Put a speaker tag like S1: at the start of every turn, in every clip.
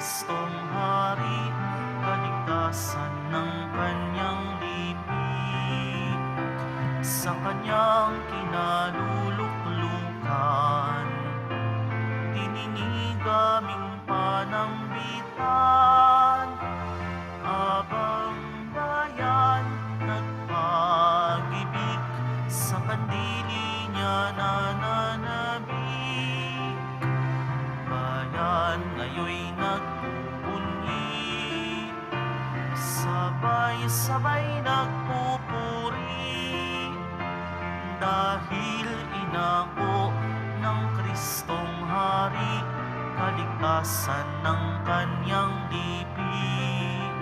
S1: Kristong Hari, kaligtasan ng kanyang libig. Sa kanyang kinaluluklukan, dininig aming panambitan, habang bayan nagpag-ibig, sa kandili niya nananabik. Bayan ngayon'y nagpupunyi, sabay-sabay nagpupuri, dahil inako ng Kristong Hari, kaligtasan ng kanyang libig.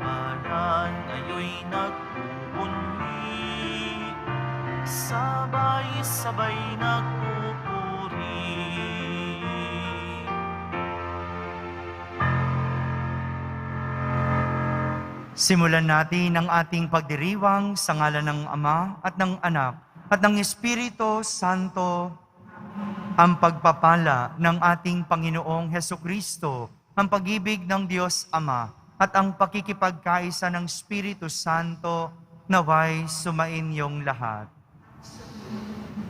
S1: Bayan ngayon'y nagpupunyi, sabay-sabay nagpupuri. Simulan natin ang ating pagdiriwang sa ngalan ng Ama at ng Anak at ng Espiritu Santo. Ang pagpapala ng ating Panginoong Hesukristo, ang pag-ibig ng Diyos Ama at ang pakikipagkaisa ng Espiritu Santo naway sumainyong lahat.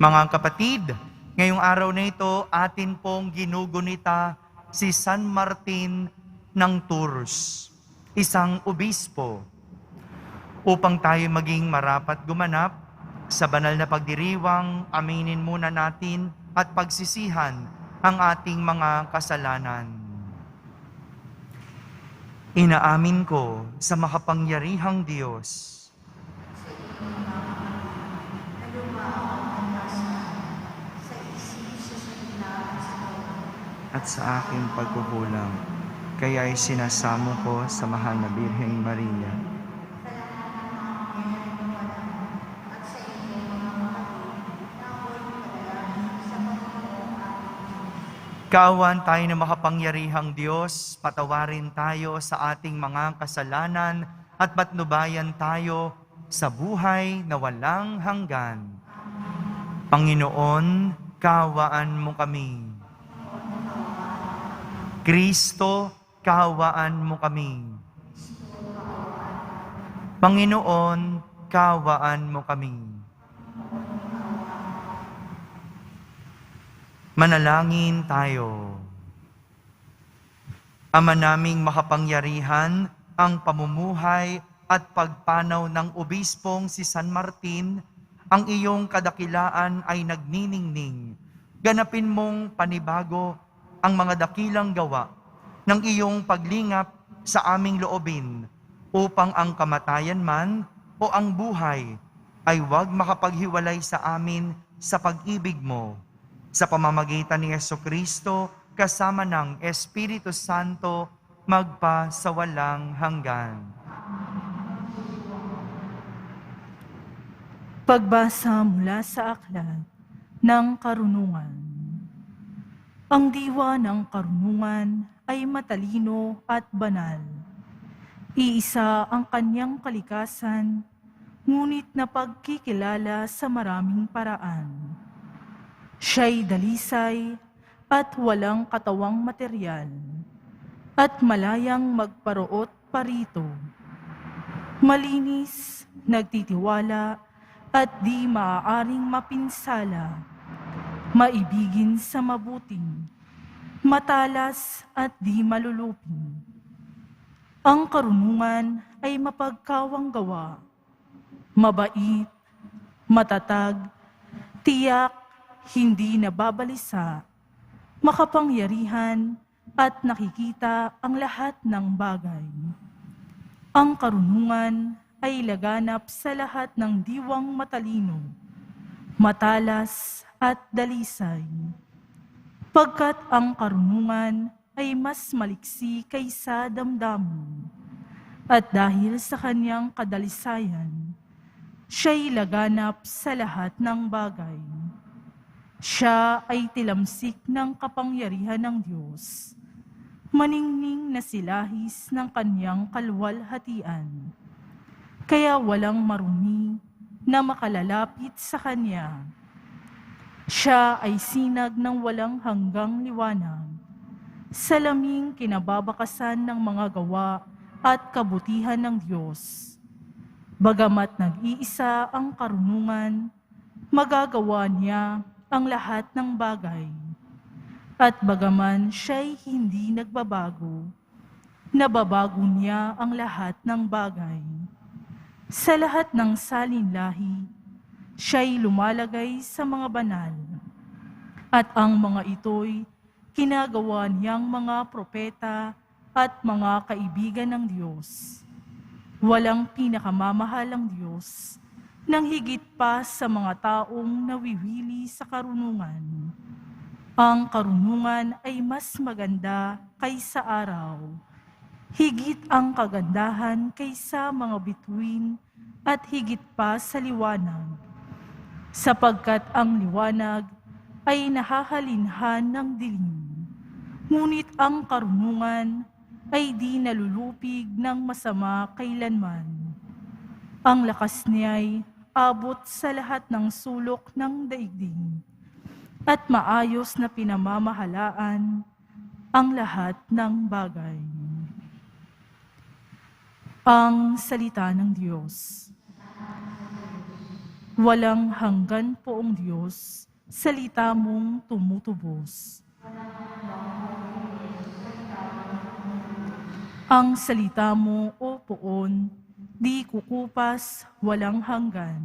S1: Mga kapatid, ngayong araw na ito atin pong ginugunita si San Martin ng Tours, isang obispo, upang tayo maging marapat gumanap sa banal na pagdiriwang. Aminin muna natin at pagsisihan ang ating mga kasalanan. Inaamin ko sa makapangyarihang Diyos at sa aking pagkukulang, kaya ay sinasamo ko sa mahal na Birheng Maria. Kaawan tayo na makapangyarihang Diyos, patawarin tayo sa ating mga kasalanan at patnubayan tayo sa buhay na walang hanggan. Panginoon, kaawaan mo kami. Kristo, kaawaan mo kami. Panginoon, kaawaan mo kami. Manalangin tayo. Ama naming makapangyarihan, ang pamumuhay at pagpanaw ng obispong si San Martin, ang iyong kadakilaan ay nagniningning. Ganapin mong panibago ang mga dakilang gawa ng iyong paglingap sa aming loobin, upang ang kamatayan man o ang buhay ay huwag makapaghiwalay sa amin sa pag-ibig mo. Sa pamamagitan ni Jesucristo, kasama ng Espiritu Santo, magpa sa walang hanggan.
S2: Pagbasa mula sa aklat ng karunungan. Ang diwa ng karunungan ay matalino at banal. Iisa ang kanyang kalikasan, ngunit napagkikilala sa maraming paraan. Siya'y dalisay at walang katawang material, at malayang magparoot parito. Malinis, nagtitiwala, at di maaaring mapinsala. Maibigin sa mabuting, matalas at di malulupin. Ang karunungan ay mapagkawang gawa, mabait, matatag, tiyak, hindi nababalisa, makapangyarihan, at nakikita ang lahat ng bagay. Ang karunungan ay laganap sa lahat ng diwang matalino, matalas at dalisay. Pagkat ang karunungan ay mas maliksi kaysa damdamin, at dahil sa kanyang kadalisayan, siya'y laganap sa lahat ng bagay. Siya ay tilamsik ng kapangyarihan ng Diyos, maningning na silahis ng kanyang kalwalhatian. Kaya walang marumi na makalalapit sa kanya. Siya ay sinag ng walang hanggang liwanag, sa laming kinababakasan ng mga gawa at kabutihan ng Diyos. Bagamat nag-iisa ang karunungan, magagawa niya ang lahat ng bagay. At bagaman siya'y hindi nagbabago, nababago niya ang lahat ng bagay. Sa lahat ng salinlahi, siya'y lumalagay sa mga banal. At ang mga ito'y kinagawa niyang mga propeta at mga kaibigan ng Diyos. Walang pinakamamahalang Diyos nang higit pa sa mga taong nawiwili sa karunungan. Ang karunungan ay mas maganda kaysa araw, higit ang kagandahan kaysa mga bituin at higit pa sa liwanag, sapagkat ang liwanag ay nahahalinhan ng dilim, ngunit ang karunungan ay di nalulupig ng masama kailanman. Ang lakas niya'y abot sa lahat ng sulok ng daigdig, at maayos na pinamamahalaan ang lahat ng bagay. Ang salita ng Diyos. Walang hanggan poong Diyos, salita mong tumutubos. Ang salita mo, O Poon, di kukupas, walang hanggan,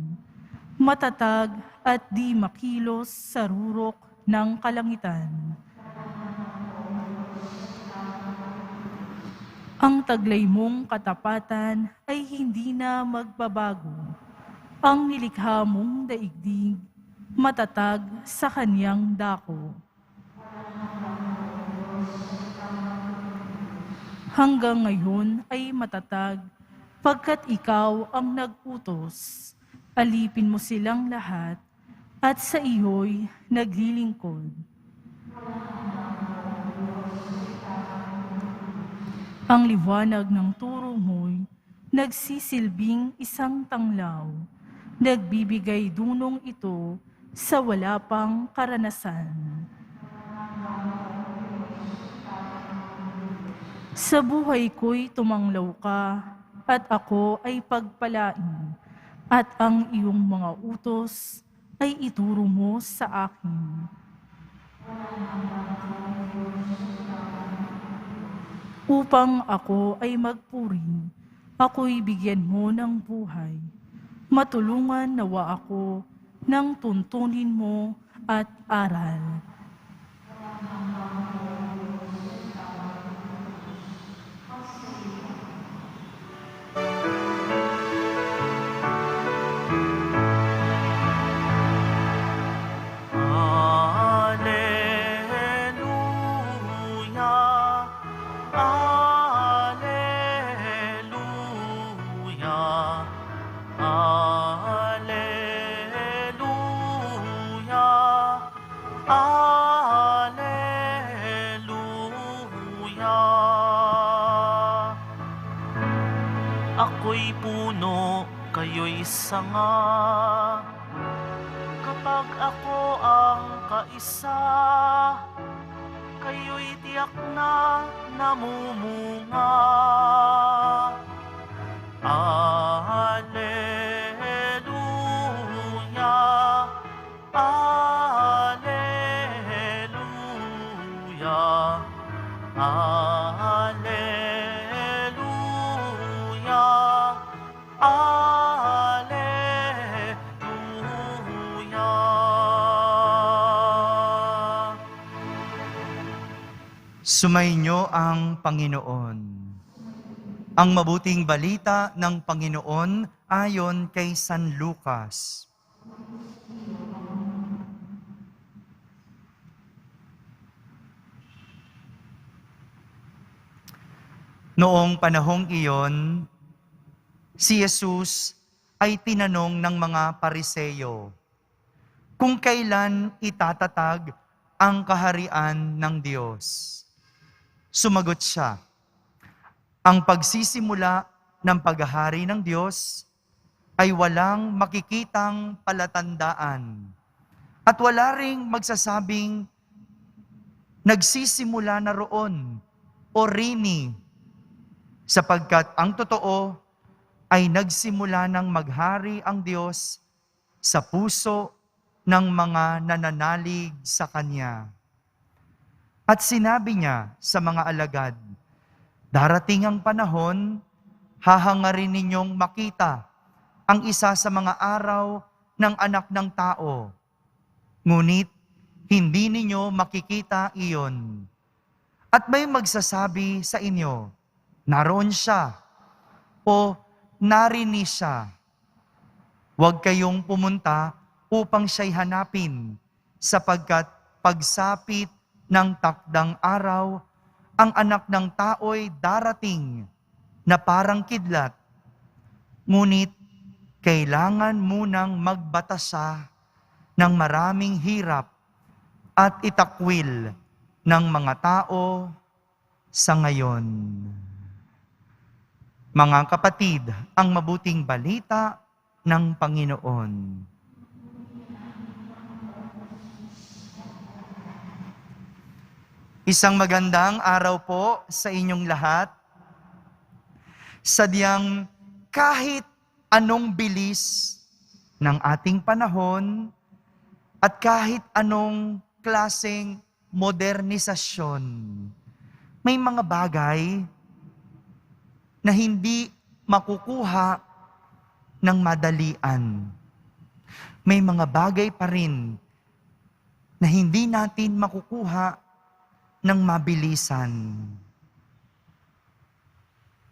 S2: matatag at di makilos sa rurok ng kalangitan. Ang taglay mong katapatan ay hindi na magbabago. Ang nilikha mong daigdig, matatag sa kanyang dako. Hanggang ngayon ay matatag, pagkat ikaw ang nag-utos. Alipin mo silang lahat, at sa iyo'y naglilingkod. Ang liwanag ng turo mo'y nagsisilbing isang tanglaw, nagbibigay dunong ito sa wala pang karanasan. Sa buhay ko'y tumanglaw ka, at ako ay pagpalain, at ang iyong mga utos ay ituro mo sa akin. Upang ako ay magpuri, ako'y bigyan mo ng buhay. Matulungan nawa ako ng tuntunin mo at aral.
S3: Ako'y puno, kayo'y sanga. Kapag ako ang kaisa, kayo'y tiyak na namumunga. Alleluia, alleluia, alleluia.
S1: Sumainyo ang Panginoon. Ang mabuting balita ng Panginoon ayon kay San Lucas. Noong panahong iyon, si Jesus ay tinanong ng mga Pariseyo kung kailan itatatag ang kaharian ng Diyos. Sumagot siya, ang pagsisimula ng paghahari ng Diyos ay walang makikitang palatandaan at wala ring magsasabing nagsisimula na roon o rini, sapagkat ang totoo ay nagsimula ng maghari ang Diyos sa puso ng mga nananalig sa Kanya. At sinabi niya sa mga alagad, darating ang panahon, hahangarin ninyong makita ang isa sa mga araw ng Anak ng Tao. Ngunit hindi ninyo makikita iyon. At may magsasabi sa inyo, naroon siya o narini siya. Huwag kayong pumunta upang siya'y hanapin, sapagkat pagsapit ng takdang araw, ang Anak ng Tao'y darating na parang kidlat. Ngunit kailangan munang magbatasa ng maraming hirap at itakwil ng mga tao sa ngayon. Mga kapatid, ang mabuting balita ng Panginoon. Isang magandang araw po sa inyong lahat. Sadyang kahit anong bilis ng ating panahon at kahit anong klaseng modernisasyon, may mga bagay na hindi makukuha ng madalian. May mga bagay pa rin na hindi natin makukuha ng mabilisan.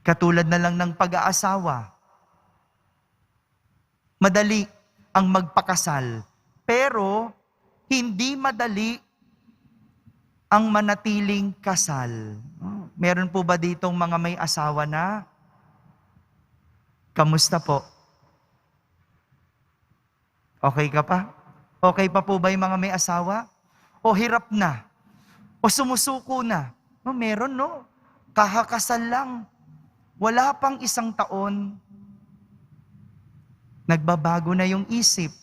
S1: Katulad na lang ng pag-aasawa. Madali ang magpakasal, pero hindi madali ang manatiling kasal. Meron po ba ditong mga may asawa na? Kamusta po? Okay ka pa? Okay pa po ba yung mga may asawa? O hirap na? O sumusuko na? No, meron, no? Kahakasal lang. Wala pang isang taon, nagbabago na yung isip.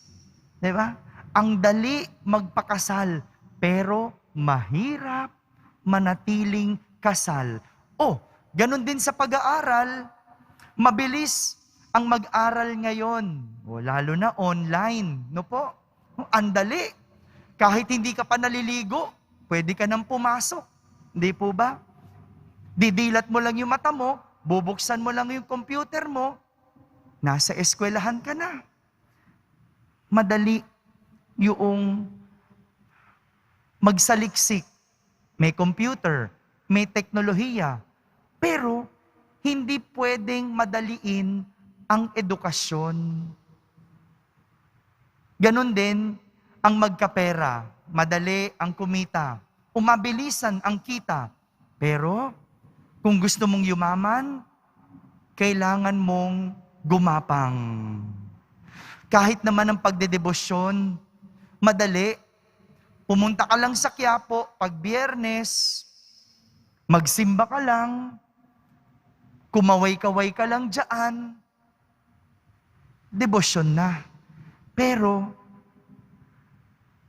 S1: Di ba? Ang dali magpakasal, pero mahirap manatiling kasal. O, ganun din sa pag-aaral. Mabilis ang mag-aral ngayon. O, lalo na online. No po? Ang dali. Kahit hindi ka pa naliligo, pwede ka nang pumasok. Hindi po ba? Didilat mo lang yung mata mo, bubuksan mo lang yung computer mo, nasa eskwelahan ka na. Madali yung magsaliksik. May computer, may teknolohiya, pero hindi pwedeng madaliin ang edukasyon. Ganon din ang magkapera. Madali ang kumita. Umabilisan ang kita. Pero kung gusto mong yumaman, kailangan mong gumapang. Kahit naman ang pagdedebosyon, madali. Pumunta ka lang sa Quiapo pag Biyernes, magsimba ka lang, kumaway-kaway ka lang dyan, debosyon na. Pero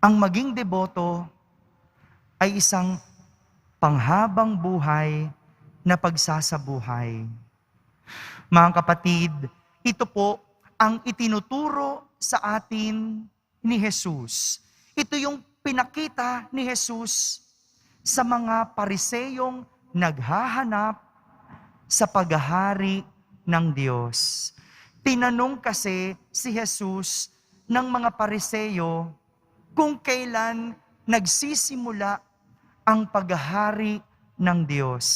S1: ang maging deboto ay isang panghabang buhay na pagsasabuhay. Mga kapatid, ito po ang itinuturo sa atin ni Jesus. Ito yung pinakita ni Jesus sa mga Pariseyong naghahanap sa paghahari ng Diyos. Tinanong kasi si Jesus ng mga Pariseyo kung kailan nagsisimula ang paghahari ng Diyos.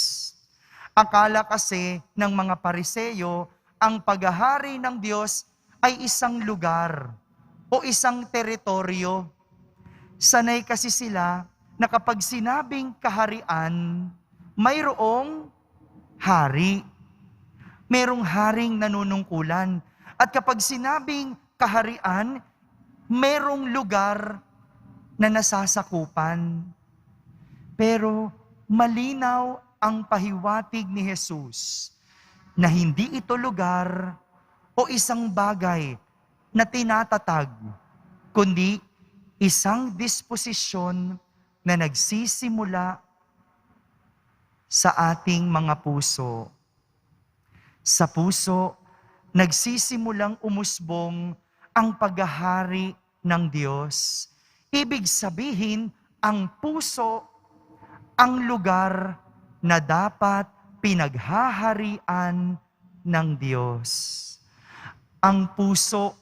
S1: Akala kasi ng mga Pariseyo, ang paghahari ng Diyos ay isang lugar o isang teritoryo. Sanay kasi sila na kapag sinabing kaharian, mayroong hari. Merong haring nanunungkulan. At kapag sinabing kaharian, merong lugar na nasasakupan. Pero malinaw ang pahiwatig ni Jesus na hindi ito lugar o isang bagay na tinatatag, kundi isang disposisyon na nagsisimula sa ating mga puso. Sa puso, nagsisimulang umusbong ang paghahari ng Diyos. Ibig sabihin, ang puso ang lugar na dapat pinaghaharian ng Diyos. Ang puso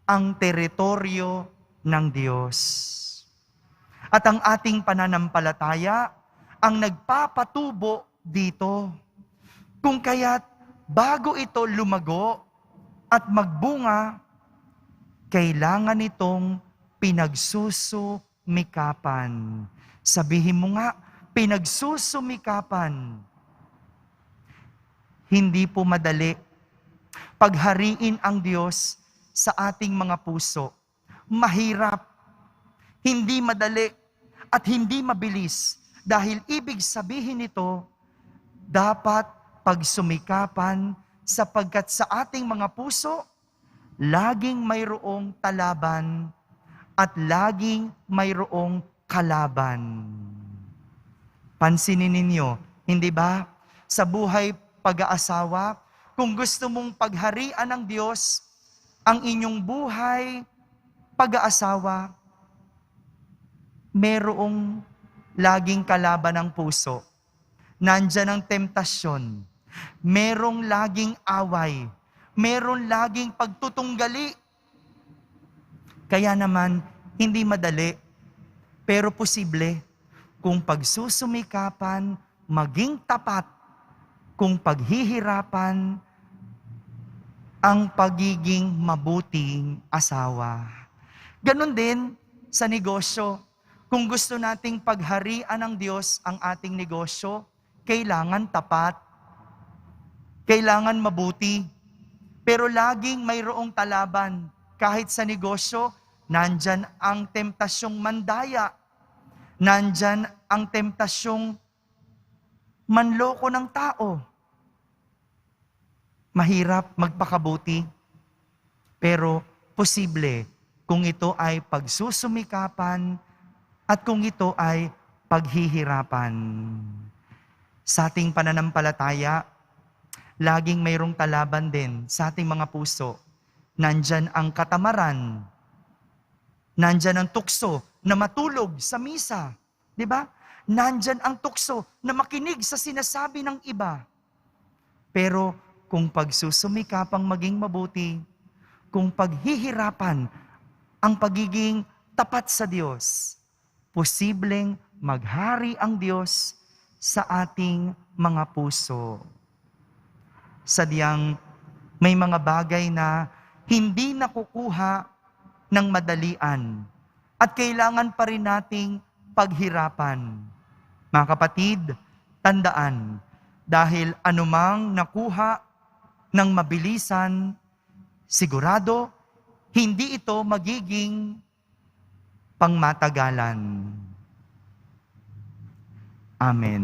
S1: ang teritoryo ng Diyos. At ang ating pananampalataya ang nagpapatubo dito. Kung kaya't bago ito lumago at magbunga, kailangan itong pinagsusumikapan. Sabihin mo nga, pinagsusumikapan. Hindi po madali paghariin ang Diyos sa ating mga puso. Mahirap, hindi madali, at hindi mabilis. Dahil ibig sabihin nito, dapat pagsumikapan sapagkat sa ating mga puso, laging mayroong talaban at laging mayroong kalaban. Pansinin ninyo, hindi ba? Sa buhay pag-aasawa, kung gusto mong pagharian ng Diyos, ang inyong buhay pag-aasawa, merong laging kalaban ng puso. Nandyan ang temptasyon. Merong laging away. Meron laging pagtutunggali. Kaya naman, hindi madali, pero posible kung pagsusumikapan, maging tapat, kung paghihirapan, ang pagiging mabuting asawa. Ganon din sa negosyo. Kung gusto nating pagharian ng Diyos ang ating negosyo, kailangan tapat, kailangan mabuti, pero laging mayroong talaban. Kahit sa negosyo, nandyan ang temptasyong mandaya, nandyan ang temptasyong manloko ng tao. Mahirap magpakabuti, pero posible kung ito ay pagsusumikapan at kung ito ay paghihirapan. Sa ating pananampalataya, laging mayroong talaban din sa ating mga puso. Nandyan ang katamaran, nandyan ang tukso na matulog sa misa. Di ba? Nandyan ang tukso na makinig sa sinasabi ng iba. Pero kung pagsusumikapang maging mabuti, kung paghihirapan ang pagiging tapat sa Diyos, posibleng maghari ang Diyos sa ating mga puso. Sadyang may mga bagay na hindi nakukuha ng madalian at kailangan pa rin nating paghirapan. Mga kapatid, tandaan, dahil anumang nakuha ng mabilisan, sigurado, hindi ito magiging pangmatagalan. Amen.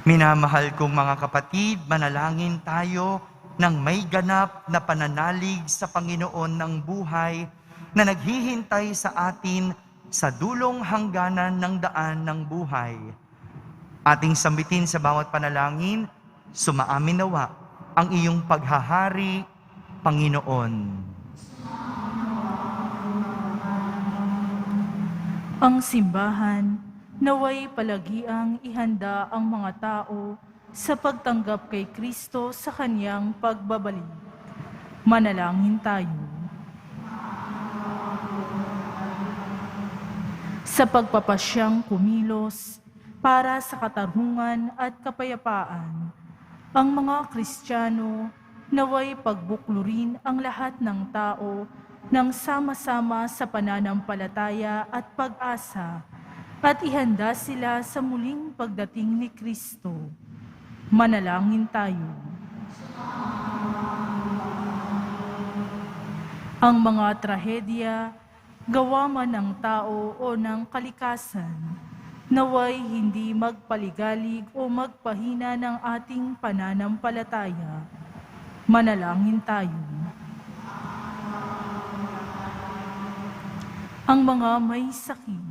S1: Minamahal kong mga kapatid, manalangin tayo ng may ganap na pananalig sa Panginoon ng buhay na naghihintay sa atin sa dulong hangganan ng daan ng buhay. Ating sambitin sa bawat panalangin, sumaamin nawa ang iyong paghahari, Panginoon.
S2: Ang simbahan, naway palagiang ihanda ang mga tao sa pagtanggap kay Kristo sa kanyang pagbabalik. Manalangin tayo. Sa pagpapasyang kumilos para sa katarungan at kapayapaan, ang mga Kristiyano naway pagbuklurin ang lahat ng tao ng sama-sama sa pananampalataya at pag-asa at ihanda sila sa muling pagdating ni Kristo. Manalangin tayo. Ang mga trahedya, gawa man ng tao o ng kalikasan, Naway hindi magpaligalig o magpahina ng ating pananampalataya. Manalangin tayo. Ang mga may sakit,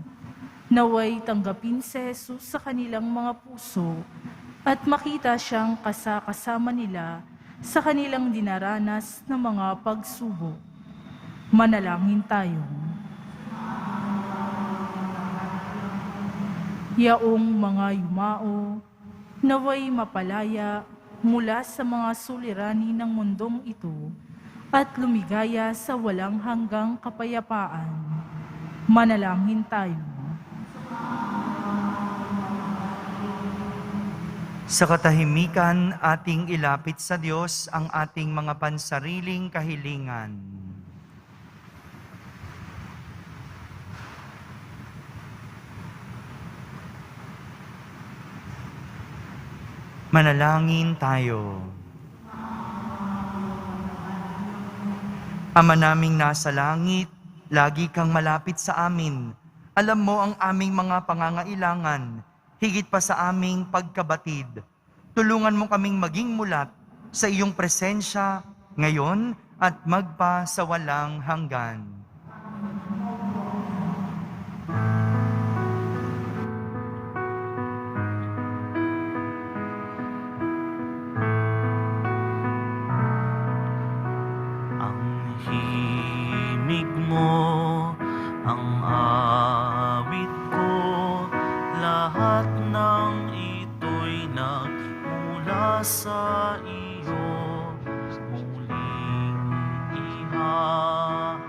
S2: naway tanggapin si Jesus sa kanilang mga puso at makita siyang kasama nila sa kanilang dinaranas na mga pagsubok. Manalangin tayo. Yaong mga yumao, naway mapalaya mula sa mga suliranin ng mundong ito at lumigaya sa walang hanggang kapayapaan. Manalangin tayo.
S1: Sa katahimikan, ating ilapit sa Diyos ang ating mga pansariling kahilingan. Manalangin tayo. Ama naming nasa langit, lagi kang malapit sa amin. Alam mo ang aming mga pangangailangan, higit pa sa aming pagkabatid. Tulungan mo kaming maging mulat sa iyong presensya ngayon at magpa sa walang hanggan.
S3: Ang himig mo, ang awit ko, lahat ng ito'y nagmula sa iyo. Muling ihahandog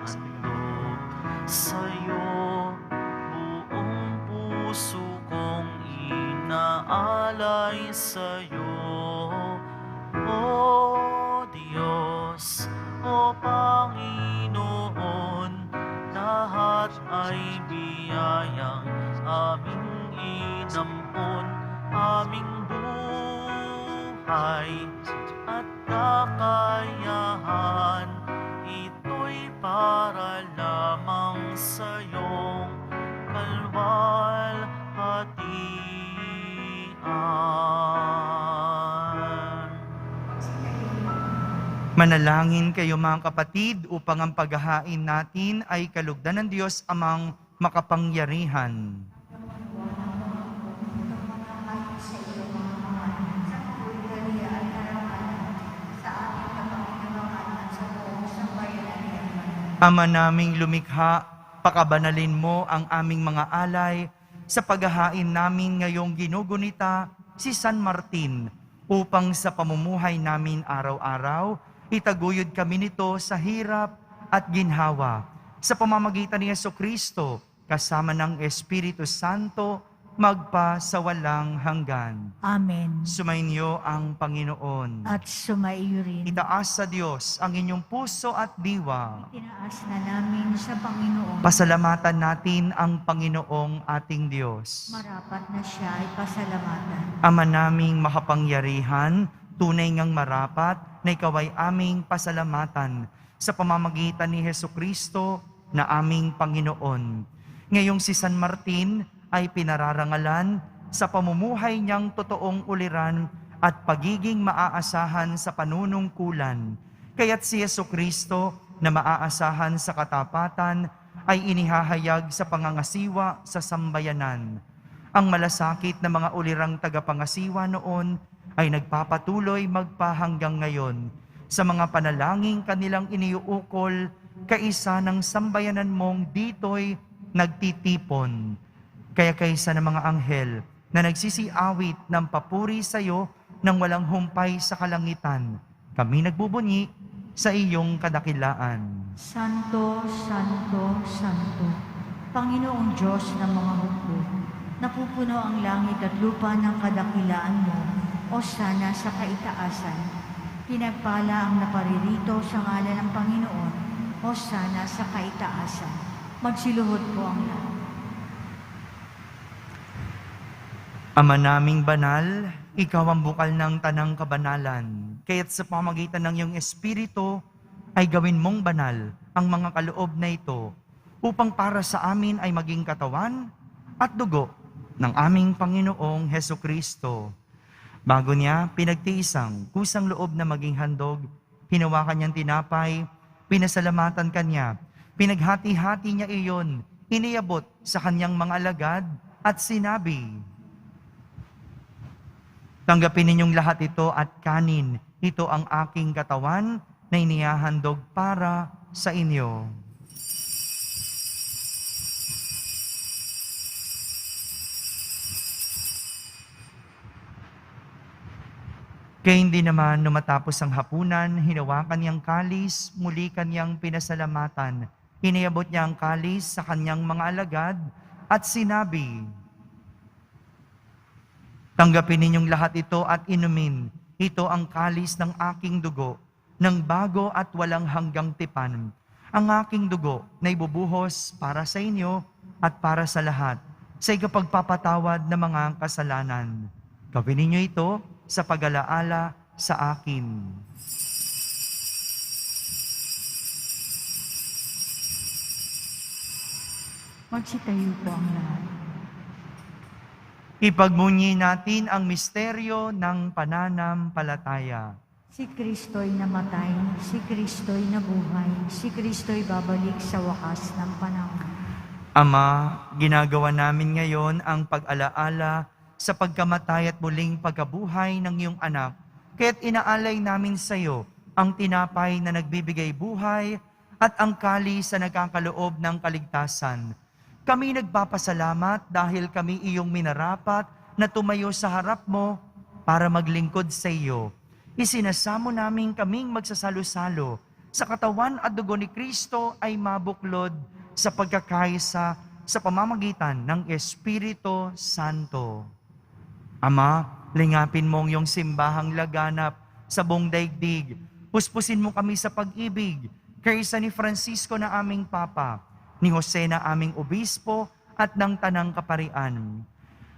S3: sa'yo, buong puso kong inaalay sa'yo. O Diyos, O Panginoon, lahat ay biyayang aming inampon, aming buhay at kakayahan. Ito'y para lamang sa iyong kalwalhatian.
S1: Manalangin kayo mga kapatid upang ang paghahain natin ay kalugdan ng Diyos amang makapangyarihan. Ama naming lumikha, pakabanalin mo ang aming mga alay sa paghahain namin ngayong ginugunita si San Martin upang sa pamumuhay namin araw-araw, itaguyod kami nito sa hirap at ginhawa. Sa pamamagitan ni Jesucristo, kasama ng Espiritu Santo, magpa sa walang hanggan.
S4: Amen.
S1: Sumainyo ang Panginoon.
S4: At sumaiyo rin.
S1: Itaas sa Diyos ang inyong puso at diwa.
S4: Tinaas na namin sa Panginoon.
S1: Pasalamatan natin ang Panginoong ating Diyos.
S4: Marapat na siya ay pasalamatan.
S1: Ama naming makapangyarihan, tunay ngang marapat na ikaw ay aming pasalamatan sa pamamagitan ni Jesucristo na aming Panginoon. Ngayong si San Martin ay pinararangalan sa pamumuhay niyang totoong uliran at pagiging maaasahan sa panunungkulan. Kaya't si Jesucristo na maaasahan sa katapatan ay inihahayag sa pangangasiwa sa sambayanan. Ang malasakit na mga ulirang tagapangasiwa noon ay nagpapatuloy magpahanggang ngayon sa mga panalangin kanilang iniuukol kaisa ng sambayanan mong dito'y nagtitipon. Kaya kaysa ng mga anghel na nagsisiawit ng papuri sa iyo nang walang humpay sa kalangitan, kami nagbubunyi sa iyong kadakilaan.
S4: Santo, Santo, Santo, Panginoong Diyos ng mga hukbo, napupuno ang langit at lupa ng kadakilaan mo, o sana sa kaitaasan. Pinagpala ang naparirito sa ngalan ng Panginoon, o sana sa kaitaasan. Magsiluhod po ang lahat.
S1: Ama naming banal, ikaw ang bukal ng tanang kabanalan. Kaya't sa pamamagitan ng iyong Espiritu, ay gawin mong banal ang mga kaloob na ito upang para sa amin ay maging katawan at dugo ng aming Panginoong Heso Kristo. Bago niya pinagtiisang kusang loob na maging handog, hinawakan niyang tinapay, pinasalamatan kanya, pinaghati-hati niya iyon, iniabot sa kanyang mga alagad at sinabi, "Tanggapin ninyong lahat ito at kanin, ito ang aking katawan na inihahandog para sa inyo." Kaya hindi naman numatapos ang hapunan, hinawakan niyang kalis, muli kanyang pinasalamatan. Iniabot niya ang kalis sa kanyang mga alagad at sinabi, "Tanggapin ninyong lahat ito at inumin. Ito ang kalis ng aking dugo, ng bago at walang hanggang tipan. Ang aking dugo na ibubuhos para sa inyo at para sa lahat, sa ikapagpapatawad ng mga kasalanan. Gawin ninyo ito sa pag-alaala sa akin."
S4: Magsitayo po ang lahat.
S1: Ipagmunyi natin ang misteryo ng pananampalataya.
S4: Si Kristo'y namatay, si Kristo'y nabuhay, si Kristo'y babalik sa wakas ng panahon.
S1: Ama, ginagawa namin ngayon ang pag-alaala sa pagkamatay at muling pagkabuhay ng iyong anak, kaya't inaalay namin sa iyo ang tinapay na nagbibigay buhay at ang kalis na nagkakaloob ng kaligtasan. Kami nagpapasalamat dahil kami iyong minarapat na tumayo sa harap mo para maglingkod sa iyo. Isinasamo namin kaming magsasalo-salo sa katawan at dugo ni Kristo ay mabuklod sa pagkakaisa sa pamamagitan ng Espiritu Santo. Ama, lingapin mo ang iyong simbahang laganap sa buong daigdig. Puspusin mo kami sa pag-ibig, kaysa ni Francisco na aming Papa, ni Jose na aming Obispo, at ng Tanang Kaparian.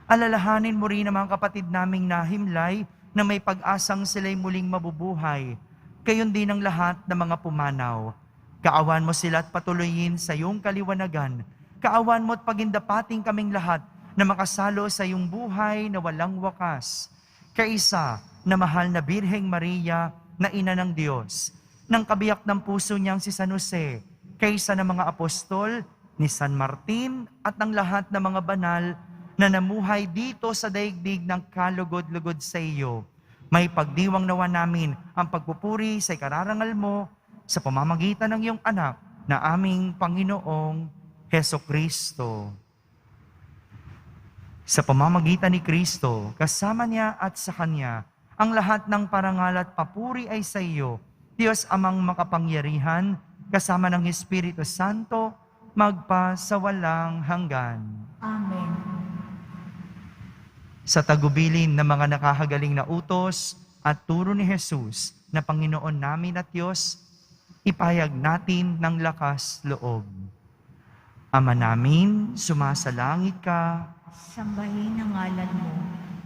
S1: Alalahanin mo rin ang mga kapatid naming nahimlay na may pag-asang sila'y muling mabubuhay. Gayon din ang lahat ng mga pumanaw. Kaawan mo sila at patuloyin sa iyong kaliwanagan. Kaawan mo at pagindapating kaming lahat na makasalo sa iyong buhay na walang wakas. Kaisa na mahal na Birheng Maria na Ina ng Diyos, ng kabiyak ng puso niyang si San Jose, kaysa ng mga apostol, ni San Martin at ng lahat ng mga banal na namuhay dito sa daigdig ng kalugod-lugod sa iyo. May pagdiwang nawa namin ang pagpupuri sa ikararangal mo sa pamamagitan ng iyong anak na aming Panginoong Heso Kristo. Sa pamamagitan ni Kristo, kasama niya at sa Kanya, ang lahat ng parangal at papuri ay sa iyo, Diyos Amang makapangyarihan, kasama ng Espiritu Santo, magpa sa walang hanggan.
S4: Amen.
S1: Sa tagubilin ng mga nakahagaling na utos at turo ni Jesus na Panginoon namin at Diyos, ipahayag natin ng lakas loob. Ama namin, sumasalangit ka.
S4: Sambahin ang ngalan mo,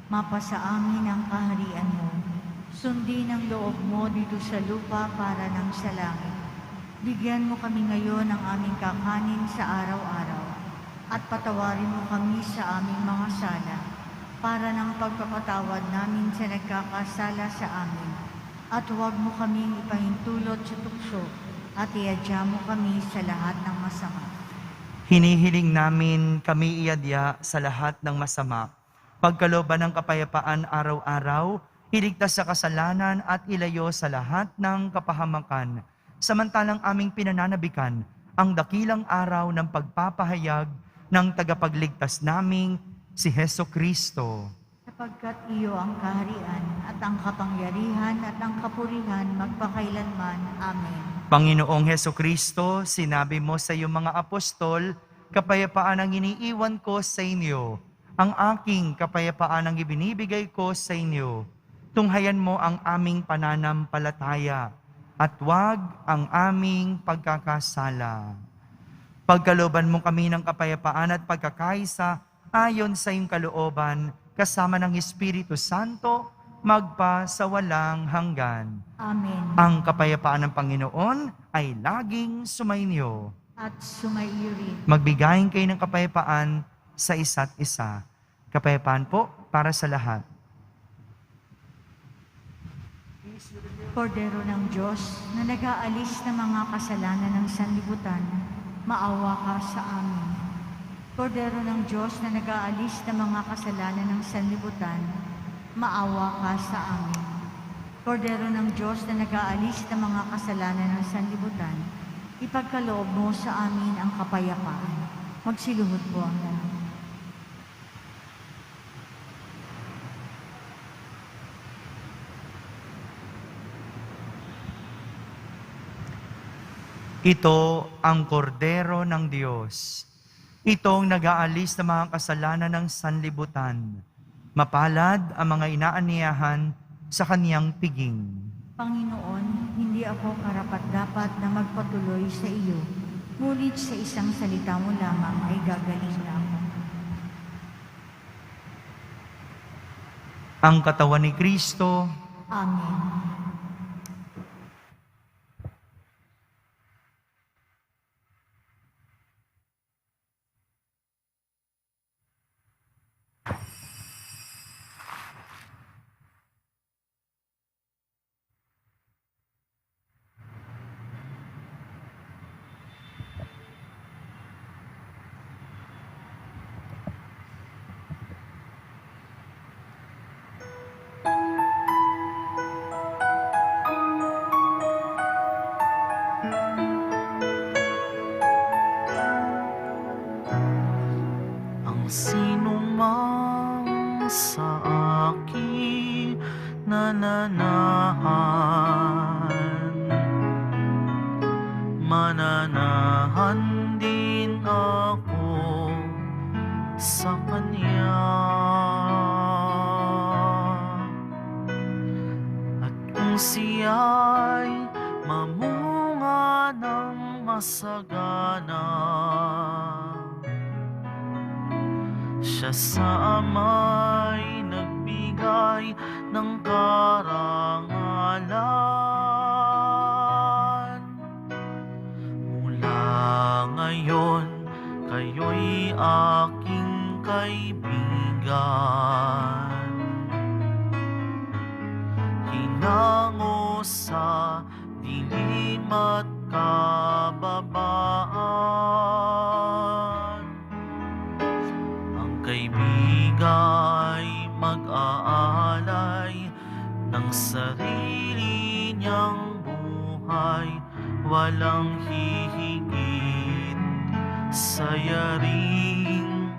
S4: mapasa amin ang kaharian mo. Sundin ang loob mo dito sa lupa para ng sa langit. Bigyan mo kami ngayon ng aming kakanin sa araw-araw at patawarin mo kami sa aming mga sala para ng pagpapatawad namin sa nagkakasala sa amin. At huwag mo kaming ipahintulot sa tukso at iadya mo kami sa lahat ng masama.
S1: Hinihiling namin kami iadya sa lahat ng masama, pagkalooban ng kapayapaan araw-araw, iligtas sa kasalanan at ilayo sa lahat ng kapahamakan, samantalang aming pinananabikan ang dakilang araw ng pagpapahayag ng tagapagligtas naming si Heso Kristo.
S4: Sapagkat iyo ang kaharian at ang kapangyarihan at ang kapurihan magpakailanman. Amen.
S1: Panginoong Heso Kristo, sinabi mo sa iyong mga apostol, kapayapaan ang iniiwan ko sa inyo. Ang aking kapayapaan ang ibinibigay ko sa inyo. Tunghayan mo ang aming pananampalataya at huwag ang aming pagkakasala. Pagkalooban mo kami ng kapayapaan at pagkakaisa ayon sa iyong kalooban, kasama ng Espiritu Santo, magpa sa walang hanggan.
S4: Amen.
S1: Ang kapayapaan ng Panginoon ay laging sumainyo.
S4: At sumaiyo rin.
S1: Magbigayin kayo ng kapayapaan sa isa't isa. Kapayapaan po para sa lahat.
S4: Kordero ng Diyos na nag-aalis ng mga kasalanan ng sanlibutan, maawa ka sa amin. Kordero ng Diyos na nag-aalis ng mga kasalanan ng sanlibutan, maawa ka sa amin. Kordero ng Diyos na nag-aalis ng mga kasalanan ng sanlibutan, ipagkaloob mo sa amin ang kapayapaan. Magsiluhod po ang lahat.
S1: Ito ang kordero ng Diyos. Itong nag-aalis ng mga kasalanan ng sanlibutan. Mapalad ang mga inaaniyahan sa kaniyang piging.
S4: Panginoon, hindi ako karapat-dapat na magpatuloy sa iyo, ngunit sa isang salita mo lamang ay gagaling na ako.
S1: Ang katawan ni Kristo,
S4: Amen.
S3: Ang sino mang sa akin nananahan, mananahan din ako sa Kanya. At kung siya'y mamunga ng masagana, siya sa ama'y nagbigay ng karangalan. Mula ngayon, kayo'y aking kaibigan. Hinango sa dilim at kababaan. Ang kaibigay mag-aalay ng sarili niyang buhay, walang hihigit sa yaring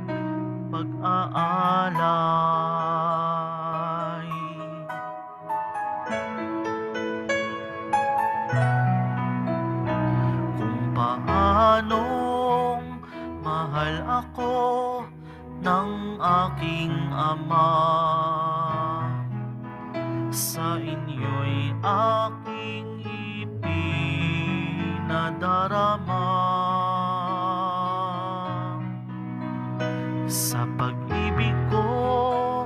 S3: pag-aalay. Kung paanong mahal ako ng aking Ama, sa inyo'y aking ipinadarama. Sa pag-ibig ko,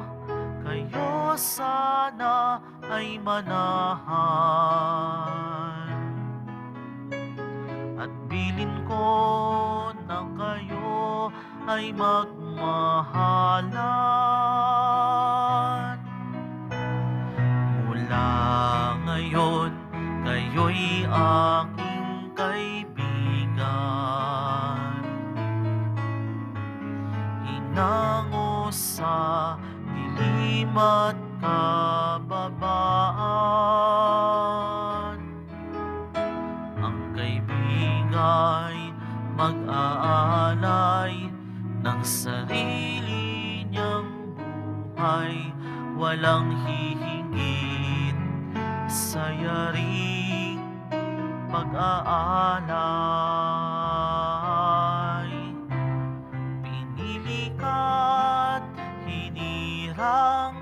S3: kayo sana ay manahan, at bilin ko na kayo ay magmahalan. Mula ngayon, kayo'y aking kaibigan. Hinango sa dilim at kababaan. Ang kaibigay mag-aalay ng sarili niyang buhay, walang hihigit sa yaring pag-aalay. Pinili ka't hinirang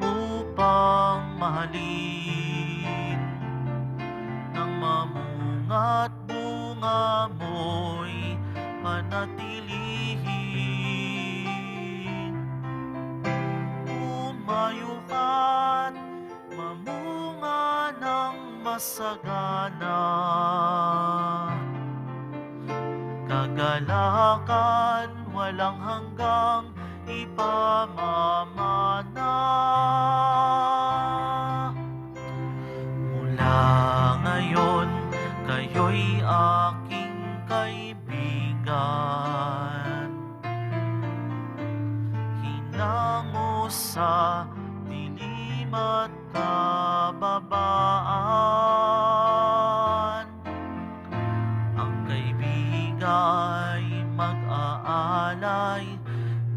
S3: upang mahalin, nang mamunga't bunga mo'y panatilihin. Umayo ka't mamunga ng masagana, kagalakan walang hanggang ipamamana. Mula ngayon, kayo'y aking kaibigan. Hinango sa dilim at kababaan. Ang kaibigay mag-aalay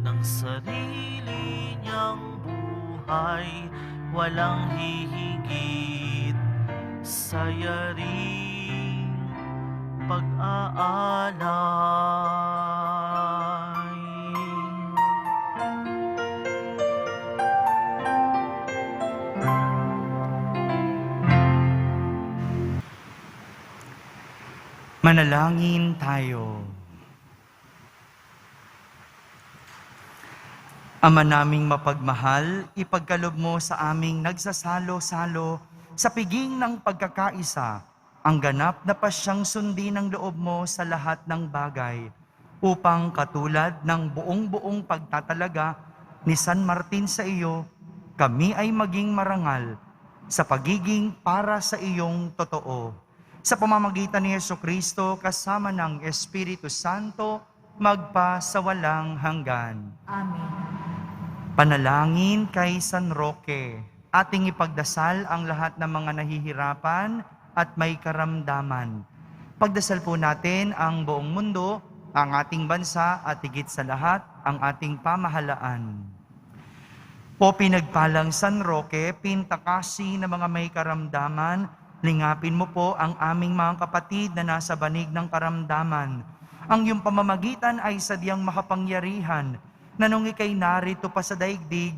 S3: ng sarili niyang buhay, walang hihigit sa yaring pag-aalay.
S1: Manalangin tayo. Ama naming mapagmahal, ipagkaloob mo sa aming nagsasalo-salo sa piging ng pagkakaisa, ang ganap na pasyang sundin ng loob mo sa lahat ng bagay, upang katulad ng buong-buong pagtatalaga ni San Martin sa iyo, kami ay maging marangal sa pagiging para sa iyong totoo. Sa pamamagitan ni Jesucristo kasama ng Espiritu Santo, magpa sa walang hanggan.
S4: Amen.
S1: Panalangin kay San Roque. Ating ipagdasal ang lahat ng mga nahihirapan at may karamdaman. Pagdasal po natin ang buong mundo, ang ating bansa at higit sa lahat, ang ating pamahalaan. Po pinagpalang San Roque, pintakasi ng mga may karamdaman, lingapin mo po ang aming mga kapatid na nasa banig ng karamdaman. Ang iyong pamamagitan ay sadyang makapangyarihan, na nung ika'y narito pa sa daigdig,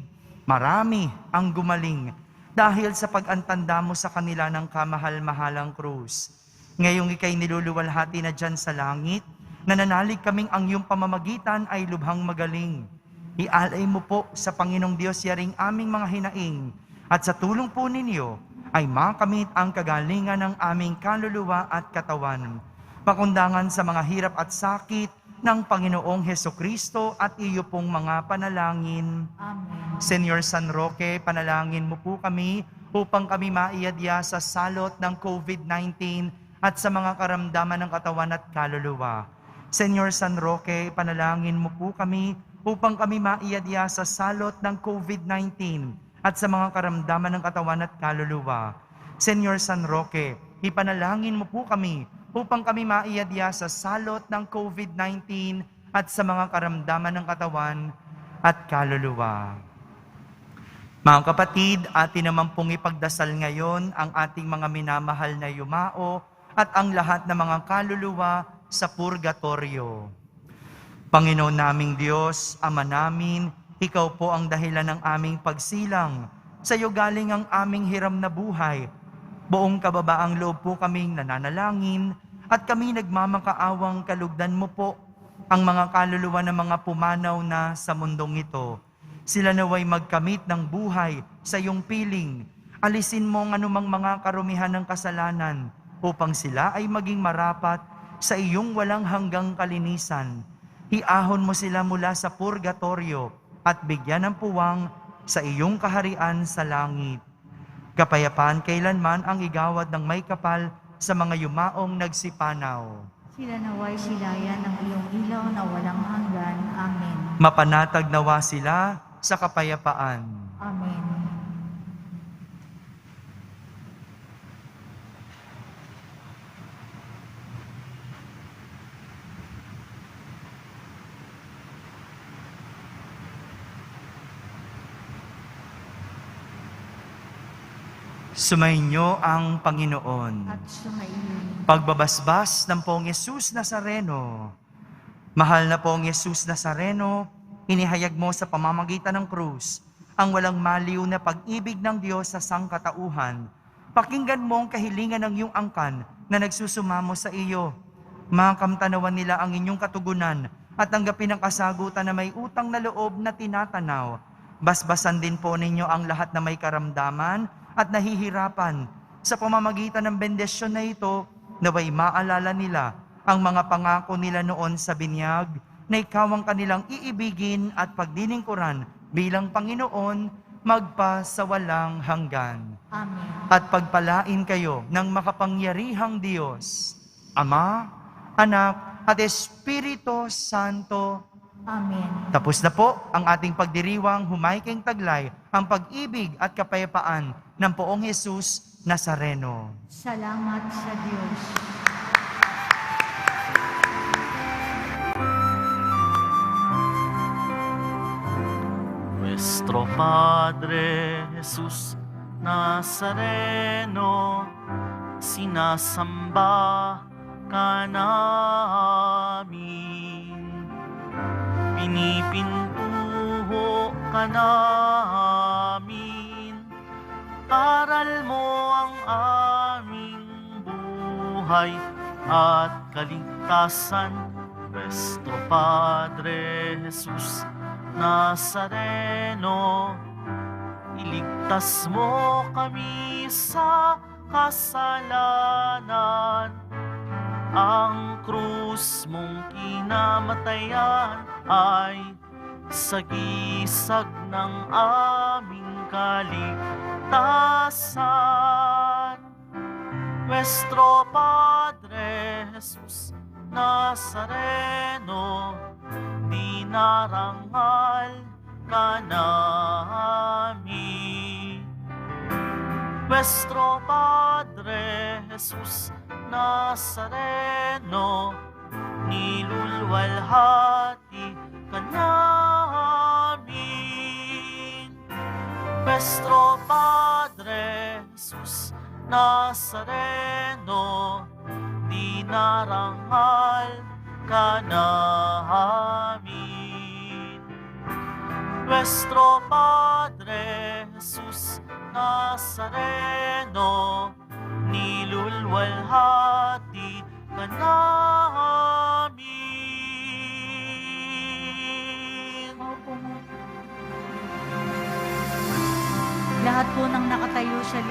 S1: marami ang gumaling dahil sa pag-antanda mo sa kanila ng kamahal-mahalang krus. Ngayong ika'y niluluwalhati na dyan sa langit, nananalig kaming ang iyong pamamagitan ay lubhang magaling. Ialay mo po sa Panginoong Diyos yaring aming mga hinaing, at sa tulong po ninyo ay makamit ang kagalingan ng aming kaluluwa at katawan. Pakundangan sa mga hirap at sakit ng Panginoong Hesukristo at iyo pong mga panalangin.
S4: Amen.
S1: Senyor San Roque, panalangin mo po kami upang kami maiyadya sa salot ng COVID-19 at sa mga karamdaman ng katawan at kaluluwa. Senyor San Roque, panalangin mo po kami upang kami maiyadya sa salot ng COVID-19 at sa mga karamdaman ng katawan at kaluluwa. Senyor San Roque, ipanalangin mo po kami upang kami maiyadya sa salot ng COVID-19 at sa mga karamdaman ng katawan at kaluluwa. Mga kapatid, atin naman pong ipagdasal ngayon ang ating mga minamahal na yumao at ang lahat ng mga kaluluwa sa purgatorio. Panginoon naming Diyos, Ama namin, Ikaw po ang dahilan ng aming pagsilang. Sa iyo galing ang aming hiram na buhay. Buong kababaang loob po kaming nananalangin at kami nagmamakaawang kalugdan mo po ang mga kaluluwa ng mga pumanaw na sa mundong ito. Sila naway magkamit ng buhay sa iyong piling. Alisin mo ang anumang mga karumihan ng kasalanan upang sila ay maging marapat sa iyong walang hanggang kalinisan. Iahon mo sila mula sa purgatorio at bigyan ng puwang sa iyong kaharian sa langit. Kapayapaan kailanman ang igawad ng may kapal sa mga yumaong nagsipanaw.
S4: Sila naway silayan ng iyong ilaw na walang hanggan. Amen.
S1: Mapanatag nawa sila sa kapayapaan.
S4: Amen.
S1: Sumainyo ang Panginoon.
S4: At sumainyo.
S1: Pagbabasbas ng Poong Yesus Nazareno. Mahal na Poong Yesus Nazareno, inihayag mo sa pamamagitan ng krus ang walang maliw na pag-ibig ng Diyos sa sangkatauhan. Pakinggan mo ang kahilingan ng iyong angkan na nagsusumamo sa iyo. Makamtanawan nila ang inyong katugunan at tanggapin ang kasagutan na may utang na loob na tinatanaw. Basbasan din po ninyo ang lahat na may karamdaman at nahihirapan. Sa pamamagitan ng bendisyon na ito, naway maalala nila ang mga pangako nila noon sa binyag na ikaw ang kanilang iibigin at pagdilingkuran bilang Panginoon magpasawalang hanggan.
S4: Amen.
S1: At pagpalain kayo ng makapangyarihang Diyos, Ama, Anak, at Espiritu Santo.
S4: Amen.
S1: Tapos na po ang ating pagdiriwang humaykeng taglay ang pag-ibig at kapayapaan ng Poong Jesus Nazareno.
S4: Salamat sa Diyos.
S3: Nuestro Padre Jesus Nazareno, sinasamba ka namin. Pinipintuho ka namin. Aral mo ang aming buhay at kaligtasan. Nuestro Padre Jesus Nazareno, iligtas mo kami sa kasalanan. Ang krus mong kinamatayan ay sagisag ng aming kaligtasan. Nuestro Padre Jesus Nazareno, dinarangal ka namin. Nuestro Padre Jesus Nazareno, nilulwalhati ka namin. Nuestro Padre Jesus Nazareno, dinarangal ka namin. Nuestro Padre Jesus Nazareno, nilulwalhati ka namin.
S4: Lahat po ng nakatayo sa